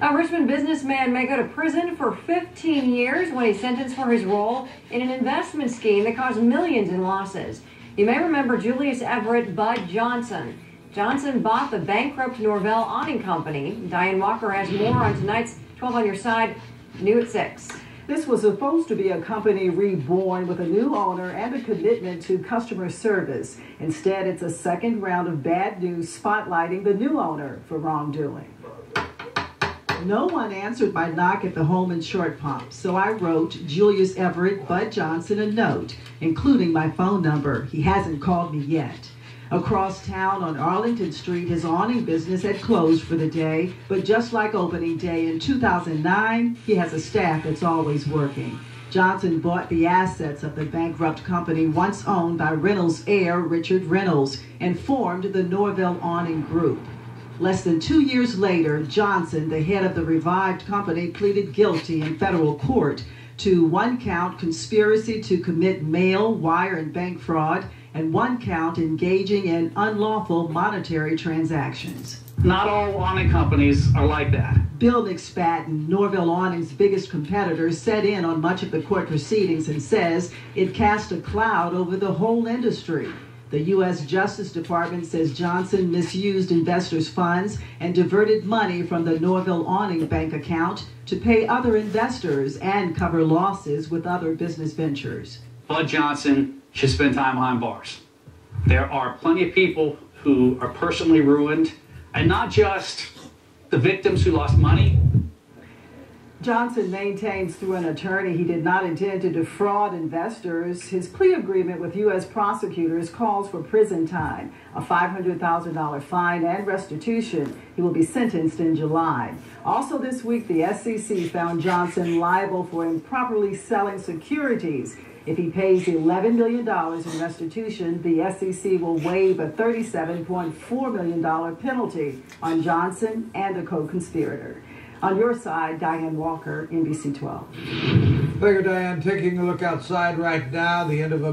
A Richmond businessman may go to prison for 15 years when he's sentenced for his role in an investment scheme that caused millions in losses. You may remember Julius Everett Bud Johnson. Johnson bought the bankrupt Norvell Awning Company. Diane Walker has more on tonight's 12 on Your Side, new at 6. This was supposed to be a company reborn with a new owner and a commitment to customer service. Instead, it's a second round of bad news spotlighting the new owner for wrongdoing. No one answered my knock at the home in Short Pump, so I wrote Julius Everett Bud Johnson a note, including my phone number. He hasn't called me yet. Across town on Arlington Street, his awning business had closed for the day, but just like opening day in 2009, he has a staff that's always working. Johnson bought the assets of the bankrupt company once owned by Reynolds' heir, Richard Reynolds, and formed the Norvell Awning Group. Less than 2 years later, Johnson, the head of the revived company, pleaded guilty in federal court to 1-count conspiracy to commit mail, wire, and bank fraud, and 1-count engaging in unlawful monetary transactions. Not all awning companies are like that. Bill McSpadden, Norvell Awning's biggest competitor, sat in on much of the court proceedings and says it cast a cloud over the whole industry. The U.S. Justice Department says Johnson misused investors' funds and diverted money from the Norvell Awning bank account to pay other investors and cover losses with other business ventures. Bud Johnson should spend time behind bars. There are plenty of people who are personally ruined, and not just the victims who lost money. Johnson maintains through an attorney he did not intend to defraud investors. His plea agreement with U.S. prosecutors calls for prison time, a $500,000 fine, and restitution. He will be sentenced in July. Also this week, the SEC found Johnson liable for improperly selling securities. If he pays $11 million in restitution, the SEC will waive a $37.4 million penalty on Johnson and a co-conspirator. On your side, Diane Walker, NBC 12. Thank you, Diane. Taking a look outside right now, the end of a